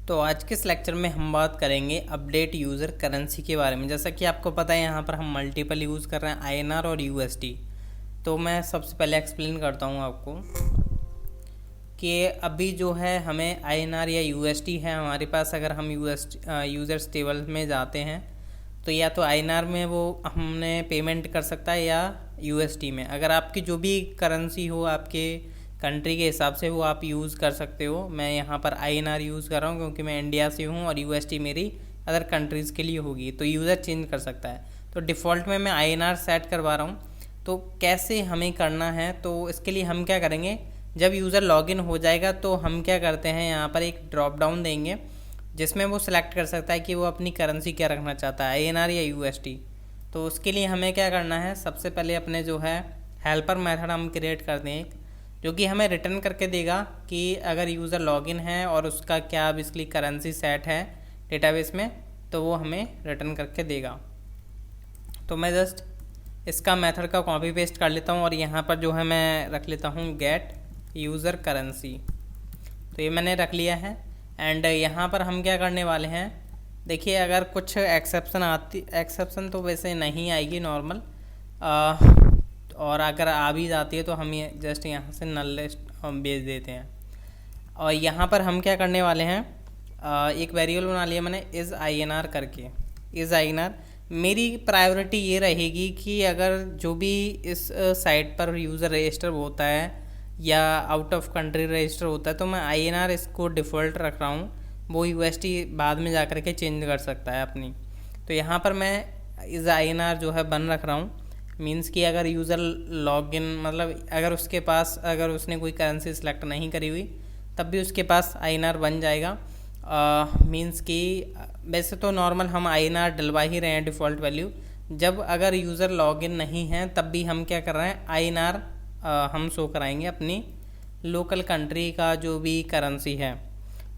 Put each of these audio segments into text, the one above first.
तो आज के इस लेक्चर में हम बात करेंगे अपडेट यूज़र करेंसी के बारे में। जैसा कि आपको पता है यहाँ पर हम मल्टीपल यूज़ कर रहे हैं आईएनआर और यूएसडी। तो मैं सबसे पहले एक्सप्लेन करता हूँ आपको कि अभी जो है हमें आईएनआर या यूएसडी है हमारे पास। अगर हम यूज़र्स टेबल में जाते हैं तो या तो आईएनआर में वो हमने पेमेंट कर सकता है या यूएसडी में। अगर आपकी जो भी करेंसी हो आपके कंट्री के हिसाब से वो आप यूज़ कर सकते हो। मैं यहाँ पर आईएनआर यूज़ कर रहा हूँ क्योंकि मैं इंडिया से हूँ और यूएसडी मेरी अदर कंट्रीज़ के लिए होगी, तो यूज़र चेंज कर सकता है। तो डिफ़ॉल्ट में मैं आईएनआर सेट करवा रहा हूँ। तो कैसे हमें करना है, तो इसके लिए हम क्या करेंगे, जब यूज़र लॉगिन हो जाएगा तो हम क्या करते हैं, यहाँ पर एक ड्रॉप डाउन देंगे जिसमें वो सिलेक्ट कर सकता है कि वो अपनी करेंसी क्या रखना चाहता है, आईएनआर या यूएसडी। तो उसके लिए हमें क्या करना है, सबसे पहले अपने जो है हेल्पर मेथड हम क्रिएट कर दें जो कि हमें रिटर्न करके देगा कि अगर यूज़र लॉगिन है और उसका क्या बेसिकली करेंसी सेट है डेटाबेस में, तो वो हमें रिटर्न करके देगा। तो मैं जस्ट इसका मेथड का कॉपी पेस्ट कर लेता हूँ और यहाँ पर जो है मैं रख लेता हूँ गेट यूज़र करेंसी। तो ये मैंने रख लिया है। एंड यहाँ पर हम क्या करने वाले हैं, देखिए अगर कुछ एक्सेप्शन तो वैसे नहीं आएगी नॉर्मल, और अगर आ भी जाती है तो हम ये जस्ट यहाँ से नल लिस्ट भेज देते हैं। और यहाँ पर हम क्या करने वाले हैं, एक वेरिएबल बना लिया मैंने इज़ आईएनआर करके। इज़ आईएनआर मेरी प्रायोरिटी ये रहेगी कि अगर जो भी इस साइट पर यूज़र रजिस्टर होता है या आउट ऑफ कंट्री रजिस्टर होता है तो मैं आईएनआर इसको डिफ़ॉल्ट रख रहा हूँ, वो यूएसडी बाद में जा कर के चेंज कर सकता है अपनी। तो यहाँ पर मैं इज़ आईएनआर जो है बन रख रहा हूँ। मीन्स कि अगर यूज़र लॉगिन मतलब अगर उसने कोई करेंसी सेलेक्ट नहीं करी हुई तब भी उसके पास आईएनआर बन जाएगा। मीन्स कि वैसे तो नॉर्मल हम आईएनआर डलवा ही रहे हैं डिफ़ॉल्ट वैल्यू। जब अगर यूज़र लॉगिन नहीं है तब भी हम क्या कर रहे हैं, आईएनआर हम शो कराएंगे अपनी लोकल कंट्री का जो भी करेंसी है।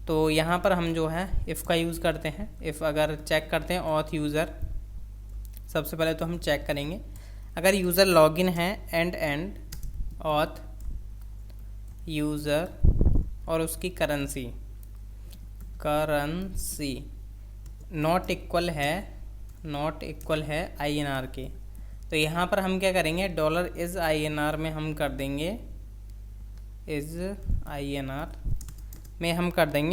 तो यहाँ पर हम जो है इफ़ का यूज़ करते हैं। इफ़ अगर चेक करते हैं ऑथ यूज़र, सबसे पहले तो हम चेक करेंगे अगर यूज़र लॉगिन है एंड ऑथ यूज़र और उसकी करेंसी नॉट इक्वल है आईएनआर के, तो यहाँ पर हम क्या करेंगे, डॉलर इज़ आईएनआर में हम कर देंगे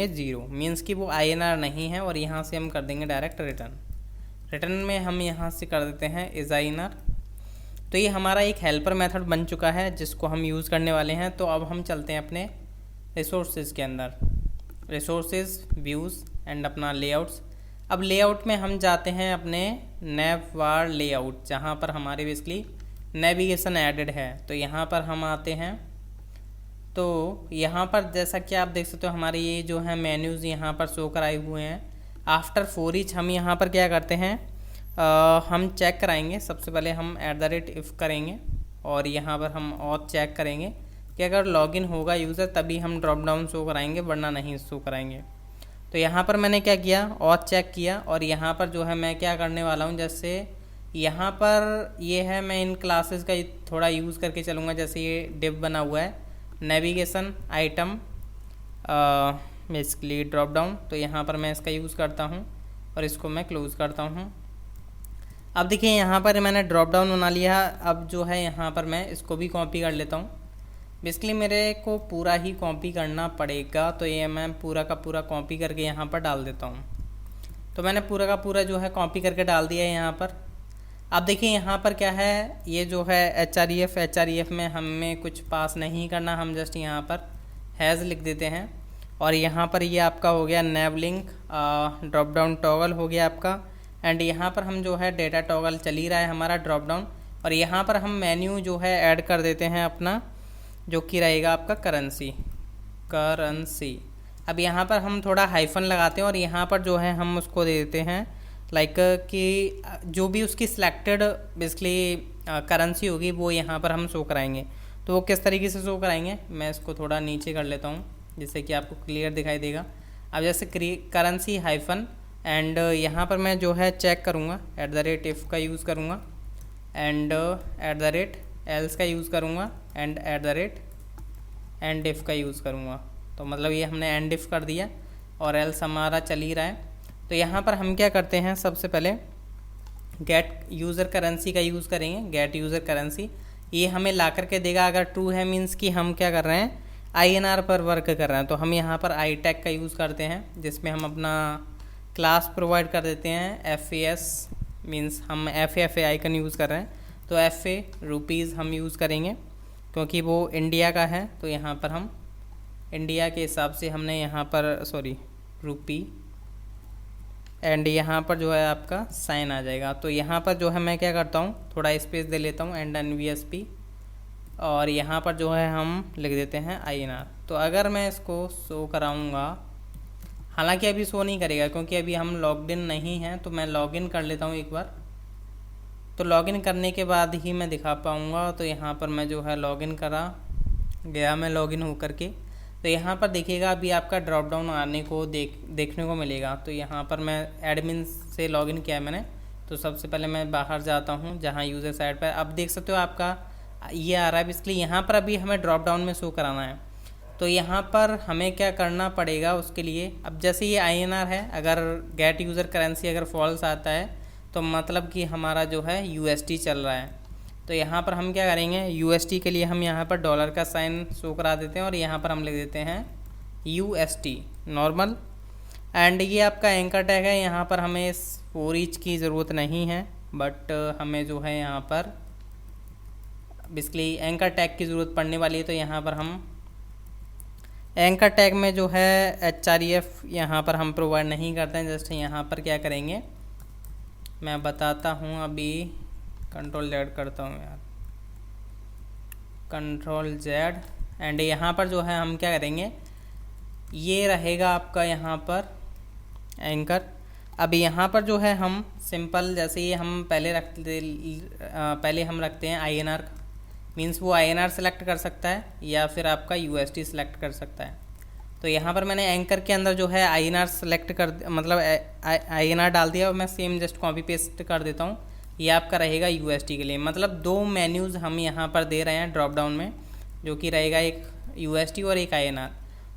ज़ीरो। मीन्स कि वो आईएनआर नहीं है और यहाँ से हम कर देंगे डायरेक्ट रिटर्न में हम यहाँ से कर देते हैं इज़ आईएनआर। तो ये हमारा एक हेल्पर मेथड बन चुका है जिसको हम यूज़ करने वाले हैं। तो अब हम चलते हैं अपने रिसोर्सेज के अंदर, रिसोर्सेज व्यूज़ एंड अपना लेआउट्स। अब लेआउट में हम जाते हैं अपने नेववार लेआउट, जहाँ पर हमारे बेसिकली नेविगेशन एडेड है। तो यहाँ पर हम आते हैं, तो यहाँ पर जैसा कि आप देख सकते हो हमारे ये जो है मेन्यूज़ यहाँ पर शो कराए हुए हैं। आफ्टर फॉर ईच हम यहाँ पर क्या करते हैं, हम चेक कराएंगे। सबसे पहले हम @if करेंगे और यहाँ पर हम ऑथ चेक करेंगे कि अगर लॉगिन होगा यूज़र तभी हम ड्रॉप डाउन शो कराएंगे, वरना नहीं शो कराएंगे। तो यहाँ पर मैंने क्या किया, ऑथ चेक किया और यहाँ पर जो है मैं क्या करने वाला हूँ, जैसे यहाँ पर ये है, मैं इन क्लासेस का थोड़ा यूज़ करके चलूँगा। जैसे ये डिव बना हुआ है navigation item basically drop down, तो यहाँ पर मैं इसका यूज़ करता हूँ और इसको मैं क्लोज़ करता हूँ। अब देखिए यहाँ पर मैंने ड्रॉप डाउन बना लिया। अब जो है यहाँ पर मैं इसको भी कॉपी कर लेता हूँ। बेसिकली मेरे को पूरा ही कॉपी करना पड़ेगा, तो ये मैं पूरा का पूरा कॉपी करके यहाँ पर डाल देता हूँ। तो मैंने पूरा का पूरा जो है कॉपी करके डाल दिया है यहाँ पर। अब देखिए यहाँ पर क्या है, ये जो है एच आर ई एफ में हमें कुछ पास नहीं करना, हम जस्ट यहाँ पर हैज़ लिख देते हैं। और यहाँ पर ये आपका हो गया नेव लिंक ड्रॉप डाउन टॉगल हो गया आपका। एंड यहाँ पर हम जो है डेटा टॉगल चल ही रहा है हमारा ड्रॉप डाउन, और यहाँ पर हम मेन्यू जो है ऐड कर देते हैं अपना, जो कि रहेगा आपका करेंसी। अब यहाँ पर हम थोड़ा हाइफन लगाते हैं और यहाँ पर जो है हम उसको दे देते हैं लाइक कि जो भी उसकी सिलेक्टेड बेसिकली करेंसी होगी वो यहाँ पर हम शो कराएंगे। तो वो किस तरीके से शो कराएंगे, मैं इसको थोड़ा नीचे कर लेता हूँ जिससे कि आपको क्लियर दिखाई देगा। अब जैसे करेंसी हाइफन एंड यहाँ पर मैं जो है चेक करूँगा @if का यूज़ करूँगा एंड @else का यूज़ करूँगा एंड @if का यूज़ करूँगा। तो मतलब ये हमने एंड इफ कर दिया। और एल्स हमारा चल ही रहा है। तो यहाँ पर हम क्या करते हैं, सबसे पहले गेट यूज़र करेंसी का यूज़ करेंगे। गेट यूज़र करेंसी ये हमें ला करके देगा, अगर ट्रू है मीन्स कि हम क्या कर रहे हैं, INR पर वर्क कर रहे हैं। तो हम यहाँ पर आई टैग का यूज़ करते हैं, जिसमें हम अपना क्लास प्रोवाइड कर देते हैं FAS, मीन्स हम FA आइकन यूज़ कर रहे हैं। तो FA रुपीज़ हम यूज़ करेंगे क्योंकि वो इंडिया का है। तो यहाँ पर हम इंडिया के हिसाब से हमने यहाँ पर रुपी, एंड यहाँ पर जो है आपका साइन आ जाएगा। तो यहाँ पर जो है मैं क्या करता हूँ, थोड़ा स्पेस दे लेता हूँ एंड NVSP, और यहाँ पर जो है हम लिख देते हैं INR। तो अगर मैं इसको शो कराऊँगा, हालांकि अभी शो नहीं करेगा क्योंकि अभी हम लॉग्ड इन नहीं हैं। तो मैं लॉगिन कर लेता हूँ एक बार। तो लॉगिन करने के बाद ही मैं दिखा पाऊँगा। तो यहाँ पर मैं जो है लॉगिन करा गया, मैं लॉगिन होकर के। तो यहाँ पर देखिएगा अभी आपका ड्रॉप डाउन आने को देखने को मिलेगा। तो यहाँ पर मैं एडमिन से लॉगिन किया है मैंने। तो सबसे पहले मैं बाहर जाता हूँ जहाँ यूज़र साइड पर, अब देख सकते हो आपका ये आ रहा है। इसलिए यहाँ पर अभी हमें ड्रॉप डाउन में शो कराना है। तो यहाँ पर हमें क्या करना पड़ेगा उसके लिए, अब जैसे ये INR है, अगर गेट यूज़र करेंसी अगर फॉल्स आता है तो मतलब कि हमारा जो है USD चल रहा है। तो यहाँ पर हम क्या करेंगे, USD के लिए हम यहाँ पर डॉलर का साइन शो करा देते हैं और यहाँ पर हम लिख देते हैं USD नॉर्मल। एंड ये आपका एंकर टैग है, यहाँ पर हमें इस फॉर ईच की ज़रूरत नहीं है, बट हमें जो है यहाँ पर बेसिकली एंकर टैग की ज़रूरत पड़ने वाली है। तो यहाँ पर हम एंकर टैग में जो है HREF यहाँ पर हम प्रोवाइड नहीं करते हैं। जस्ट यहाँ पर क्या करेंगे मैं बताता हूँ, अभी Ctrl+Z करता हूँ यार, Ctrl+Z, एंड यहाँ पर जो है हम क्या करेंगे, ये रहेगा आपका यहाँ पर एंकर। अब यहाँ पर जो है हम सिंपल, जैसे ये हम पहले हम रखते हैं INR, मीन्स वो INR सेलेक्ट कर सकता है या फिर आपका USD सेलेक्ट कर सकता है। तो यहाँ पर मैंने एंकर के अंदर जो है INR सेलेक्ट कर मतलब INR डाल दिया, और मैं सेम जस्ट कॉपी पेस्ट कर देता हूँ। ये आपका रहेगा USD के लिए, मतलब दो मेन्यूज़ हम यहाँ पर दे रहे हैं ड्रॉप डाउन में, जो कि रहेगा एक USD और एक INR।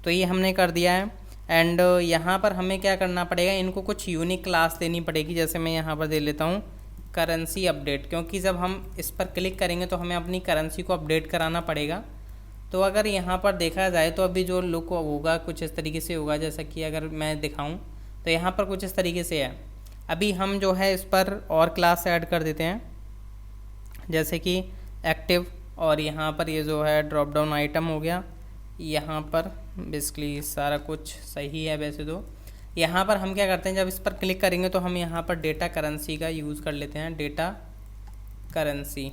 तो ये हमने कर दिया है। एंड यहाँ पर हमें क्या करना पड़ेगा, इनको कुछ यूनिक क्लास देनी पड़ेगी। जैसे मैं यहाँ पर दे लेता हूँ करेंसी अपडेट, क्योंकि जब हम इस पर क्लिक करेंगे तो हमें अपनी करेंसी को अपडेट कराना पड़ेगा। तो अगर यहाँ पर देखा जाए तो अभी जो लुक होगा कुछ इस तरीके से होगा, जैसा कि अगर मैं दिखाऊं तो यहाँ पर कुछ इस तरीके से है। अभी हम जो है इस पर और क्लास ऐड कर देते हैं, जैसे कि एक्टिव, और यहाँ पर ये जो है ड्रॉप डाउन आइटम हो गया। यहाँ पर बेसिकली सारा कुछ सही है वैसे तो। यहाँ पर हम क्या करते हैं, जब इस पर क्लिक करेंगे तो हम यहाँ पर डेटा करेंसी का यूज़ कर लेते हैं। डेटा करेंसी,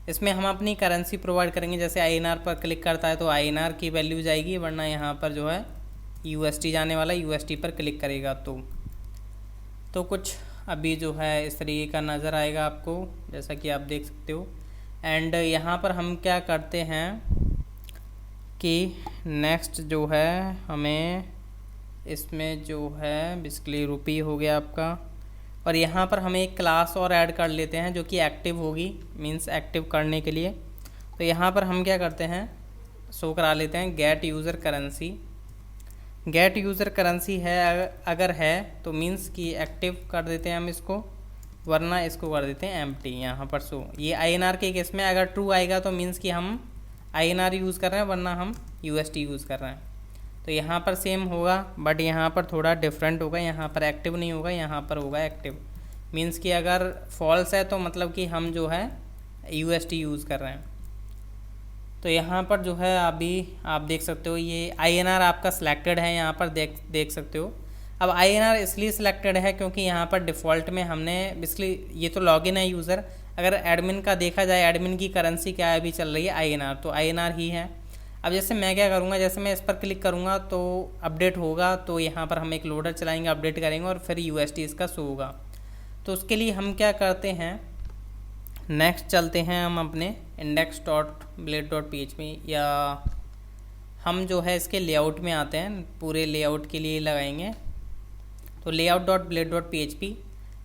इसमें हम अपनी करेंसी प्रोवाइड करेंगे। जैसे INR पर क्लिक करता है तो INR की वैल्यू जाएगी, वरना यहाँ पर जो है USD जाने वाला, USD पर क्लिक करेगा तो कुछ अभी जो है इस तरीके का नज़र आएगा आपको, जैसा कि आप देख सकते हो। एंड यहाँ पर हम क्या करते हैं कि नेक्स्ट जो है हमें इसमें जो है बेसिकली रुपी हो गया आपका, और यहाँ पर हम एक क्लास और ऐड कर लेते हैं जो कि एक्टिव होगी, मींस एक्टिव करने के लिए। तो यहाँ पर हम क्या करते हैं, शो करा लेते हैं gate user currency. Gate user currency है अगर है तो मींस कि एक्टिव कर देते हैं हम इसको, वरना इसको कर देते हैं एम्प्टी। यहाँ पर शो ये INR के केस में अगर ट्रू आएगा तो मींस कि हम INR यूज़ कर रहे हैं, वरना हम USD यूज़ कर रहे हैं। तो यहाँ पर सेम होगा, बट यहाँ पर थोड़ा डिफरेंट होगा। यहाँ पर एक्टिव नहीं होगा, यहाँ पर होगा एक्टिव। मींस कि अगर फॉल्स है तो मतलब कि हम जो है USD यूज़ कर रहे हैं। तो यहाँ पर जो है अभी आप देख सकते हो ये INR आपका सिलेक्टेड है, यहाँ पर देख सकते हो। अब INR इसलिए सिलेक्टेड है क्योंकि यहाँ पर डिफ़ॉल्ट में हमने बेसिकली ये तो लॉगिन है यूज़र। अगर एडमिन का देखा जाए, एडमिन की करेंसी क्या अभी चल रही है INR, तो INR ही है। अब जैसे मैं क्या करूँगा, जैसे मैं इस पर क्लिक करूँगा तो अपडेट होगा, तो यहाँ पर हम एक लोडर चलाएंगे, अपडेट करेंगे और फिर USD इसका शो होगा। तो उसके लिए हम क्या करते हैं, नेक्स्ट चलते हैं हम अपने index.blade.php, या हम जो है इसके लेआउट में आते हैं, पूरे लेआउट के लिए लगाएंगे। तो layout.blade.php,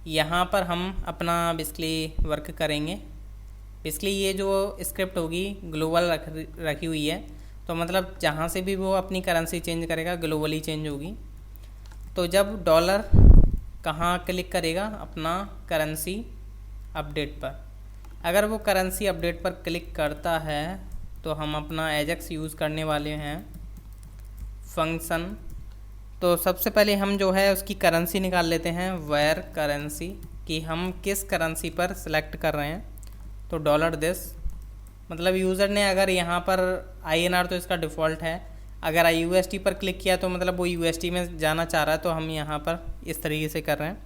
यहाँ पर हम अपना बेसिकली वर्क करेंगे। बेसिकली ये जो स्क्रिप्ट होगी ग्लोबल रखी हुई है, तो मतलब जहाँ से भी वो अपनी करेंसी चेंज करेगा ग्लोबली चेंज होगी। तो जब डॉलर कहाँ क्लिक करेगा, अपना करेंसी अपडेट पर, अगर वो करेंसी अपडेट पर क्लिक करता है तो हम अपना एजेक्स यूज़ करने वाले हैं फंक्शन। तो सबसे पहले हम जो है उसकी करेंसी निकाल लेते हैं, वेयर करेंसी, कि हम किस करेंसी पर सिलेक्ट कर रहे हैं। तो डॉलर दिस, मतलब यूज़र ने अगर यहाँ पर INR तो इसका डिफ़ॉल्ट है, अगर USD पर क्लिक किया तो मतलब वो USD में जाना चाह रहा है, तो हम यहाँ पर इस तरीके से कर रहे हैं।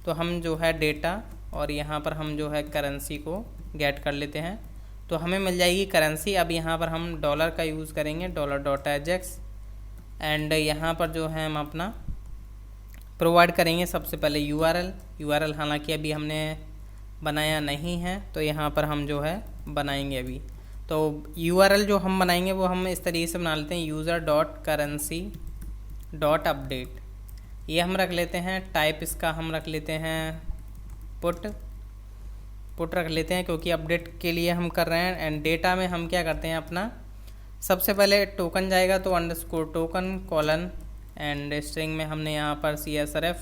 तो हम जो है डेटा और यहाँ पर हम जो है करेंसी को गेट कर लेते हैं, तो हमें मिल जाएगी करेंसी। अब यहाँ पर हम डॉलर का यूज़ करेंगे, $.ajax, एंड यहाँ पर जो है हम अपना प्रोवाइड करेंगे सबसे पहले यूआरएल, हालांकि अभी हमने बनाया नहीं है, तो यहाँ पर हम जो है बनाएंगे अभी। तो यूआरएल जो हम बनाएंगे वो हम इस तरीके से बना लेते हैं, user.currency.update, ये हम रख लेते हैं। टाइप इसका हम रख लेते हैं पुट रख लेते हैं, क्योंकि अपडेट के लिए हम कर रहे हैं। एंड डेटा में हम क्या करते हैं, अपना सबसे पहले टोकन जाएगा तो underscore token colon, and string में हमने यहाँ पर CSRF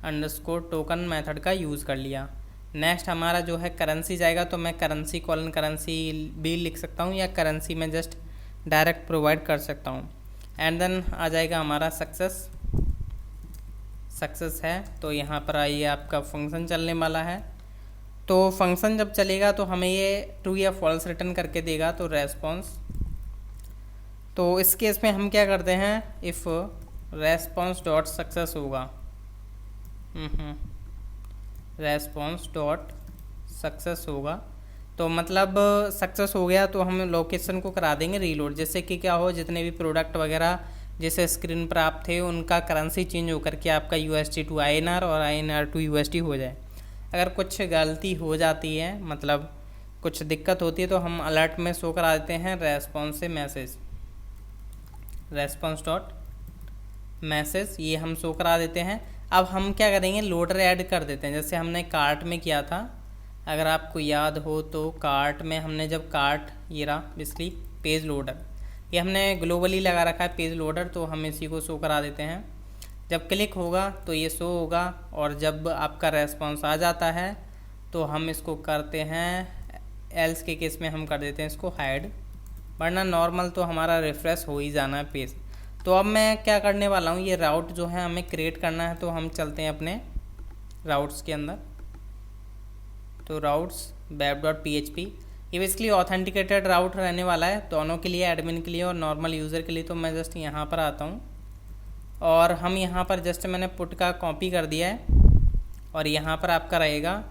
अंडरस्कोर टोकन मेथड का यूज़ कर लिया। नेक्स्ट हमारा जो है करेंसी जाएगा, तो मैं करेंसी कॉलन करेंसी भी लिख सकता हूँ, या करेंसी में जस्ट डायरेक्ट प्रोवाइड कर सकता हूँ। एंड देन आ जाएगा हमारा सक्सेस है, तो यहाँ पर आइए आपका फंक्शन चलने वाला है। तो फंक्शन जब चलेगा तो हमें ये ट्रू या फॉल्स रिटर्न करके देगा, तो रेस्पॉन्स। तो इस केस में हम क्या करते हैं, इफ़ रेस्पॉन्स डॉट सक्सेस होगा, रेस्पॉन्स डॉट सक्सेस होगा, तो मतलब सक्सेस हो गया तो हम लोकेशन को करा देंगे रीलोड, जिससे कि क्या हो, जितने भी प्रोडक्ट वगैरह जैसे स्क्रीन पर आप थे उनका करेंसी चेंज होकर के आपका USD टू INR और INR टू USD हो जाए। अगर कुछ गलती हो जाती है, मतलब कुछ दिक्कत होती है, तो हम अलर्ट में शो करा देते हैं रेस्पॉन्स से मैसेज, रेस्पॉन्स डॉट मैसेज, ये हम शो करा देते हैं। अब हम क्या करेंगे, लोडर ऐड कर देते हैं, जैसे हमने कार्ट में किया था। अगर आपको याद हो तो कार्ट में हमने जब कार्ट, ये रहा बेसिकली पेज लोडर, ये हमने ग्लोबली लगा रखा है पेज लोडर, तो हम इसी को शो करा देते हैं। जब क्लिक होगा तो ये शो होगा, और जब आपका रेस्पॉन्स आ जाता है तो हम इसको करते हैं, एल्स के केस में हम कर देते हैं इसको हाइड, वरना नॉर्मल तो हमारा रिफ्रेश हो ही जाना है पेज। तो अब मैं क्या करने वाला हूँ, ये राउट जो है हमें क्रिएट करना है, तो हम चलते हैं अपने राउट्स के अंदर। तो राउट्स web.php, ये बेसिकली ऑथेंटिकेटेड राउट रहने वाला है दोनों के लिए, एडमिन के लिए और नॉर्मल यूज़र के लिए। तो मैं जस्ट यहाँ पर आता हूँ और हम यहाँ पर जस्ट मैंने पुट का कॉपी कर दिया है, और यहाँ पर आपका रहेगा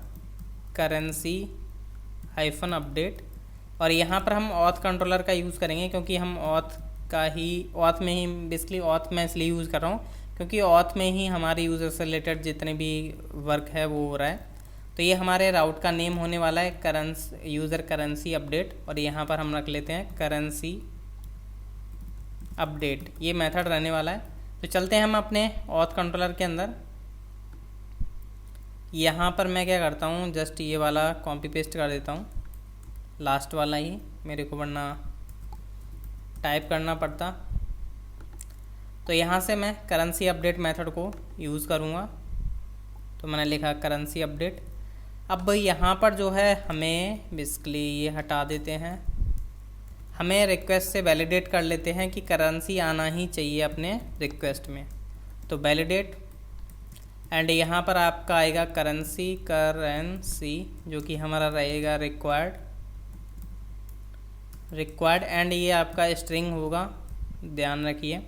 करेंसी हाइफन अपडेट, और यहाँ पर हम ऑथ कंट्रोलर का यूज़ करेंगे, क्योंकि हम ऑथ में ही बेसिकली ऑथ में इसलिए यूज़ कर रहा हूँ क्योंकि ऑथ में ही हमारे यूज़र से रिलेटेड जितने भी वर्क है वो हो रहा है। तो ये हमारे राउट का नेम होने वाला है यूज़र करेंसी अपडेट, और यहाँ पर हम रख लेते हैं करेंसी अपडेट, ये मेथड रहने वाला है। तो चलते हैं हम अपने ऑथ कंट्रोलर के अंदर। यहाँ पर मैं क्या करता हूँ, जस्ट ये वाला कॉपी पेस्ट कर देता हूँ, लास्ट वाला ही मेरे को वरना टाइप करना पड़ता। तो यहाँ से मैं करेंसी अपडेट मेथड को यूज़ करूँगा, तो मैंने लिखा करेंसी अपडेट। अब यहाँ पर जो है हमें बेसिकली ये हटा देते हैं, हमें रिक्वेस्ट से वैलिडेट कर लेते हैं कि करेंसी आना ही चाहिए अपने रिक्वेस्ट में। तो वैलिडेट, एंड यहाँ पर आपका आएगा करेंसी जो कि हमारा रहेगा रिक्वायर्ड, एंड ये आपका स्ट्रिंग होगा, ध्यान रखिए।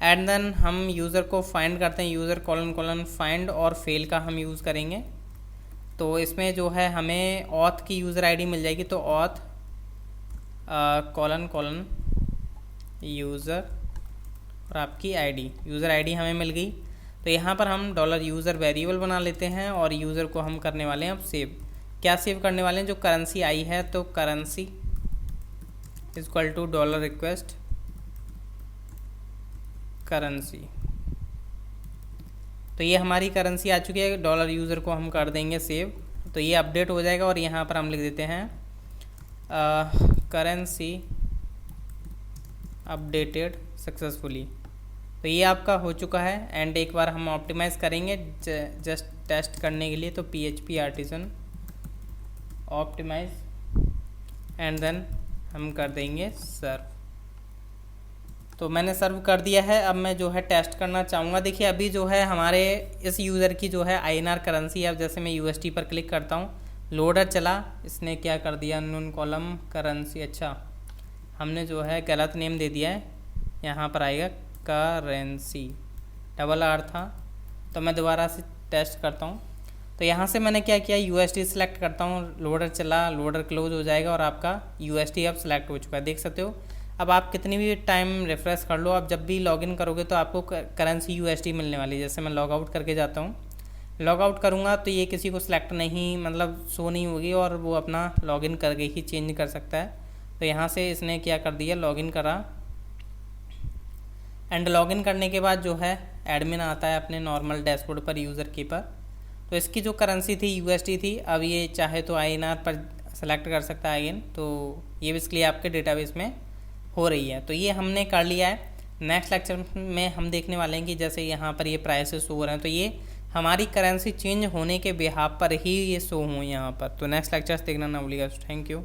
एंड देन हम यूज़र को फाइंड करते हैं, यूज़र कॉलन फाइंड और फेल का हम यूज़ करेंगे। तो इसमें जो है हमें ऑथ की यूज़र आईडी मिल जाएगी, तो ऑथ कॉलन यूज़र और आपकी आईडी, यूज़र आईडी हमें मिल गई। तो यहाँ पर हम $यूज़र वेरिएबल बना लेते हैं, और यूज़र को हम करने वाले हैं अब सेव। क्या सेव करने वाले हैं, जो करेंसी आई है, तो currency equal to $request currency. तो ये हमारी करेंसी आ चुकी है, $यूज़र को हम कर देंगे सेव, तो ये अपडेट हो जाएगा। और यहाँ पर हम लिख देते हैं करेंसी अपडेटेड सक्सेसफुली। तो ये आपका हो चुका है। एंड एक बार हम ऑप्टिमाइज़ करेंगे जस्ट टेस्ट करने के लिए, तो PHP artisan optimize and then हम कर देंगे सर्व। तो मैंने सर्व कर दिया है। अब मैं जो है टेस्ट करना चाहूँगा। देखिए अभी जो है हमारे इस यूज़र की जो है INR करेंसी है। अब जैसे मैं USD पर क्लिक करता हूँ, लोडर चला, इसने क्या कर दिया, अननोन कॉलम करेंसी। अच्छा, हमने जो है गलत नेम दे दिया है। यहाँ पर आएगा करेंसी, डबल R था। तो मैं दोबारा से टेस्ट करता हूँ। तो यहाँ से मैंने क्या किया, USD सेलेक्ट करता हूँ, लोडर चला, लोडर क्लोज हो जाएगा और आपका USD अब सेलेक्ट हो चुका है, देख सकते हो। अब आप कितनी भी टाइम रिफ्रेश कर लो, आप जब भी लॉगिन करोगे तो आपको करेंसी USD मिलने वाली है। जैसे मैं लॉग आउट करके जाता हूँ, लॉग आउट करूँगा तो ये किसी को सिलेक्ट नहीं, मतलब शो नहीं होगी और वो अपना लॉगिन करके ही चेंज कर सकता है। तो यहाँ से इसने क्या कर दिया, लॉगिन करा एंड लॉगिन करने के बाद जो है एडमिन आता है अपने नॉर्मल डैशबोर्ड पर यूज़र की पर। तो इसकी जो करेंसी थी USD थी, अब ये चाहे तो INR पर सेलेक्ट कर सकता है अगेन। तो ये बेसिकली आपके डेटाबेस में हो रही है। तो ये हमने कर लिया है। नेक्स्ट लेक्चर में हम देखने वाले हैं कि जैसे यहाँ पर ये प्राइसेस हो रहे हैं, तो ये हमारी करेंसी चेंज होने के बिहाफ पर ही ये शो हो यहाँ पर। तो नेक्स्ट लेक्चर्स देखना ना भूलिएगा। Thank you.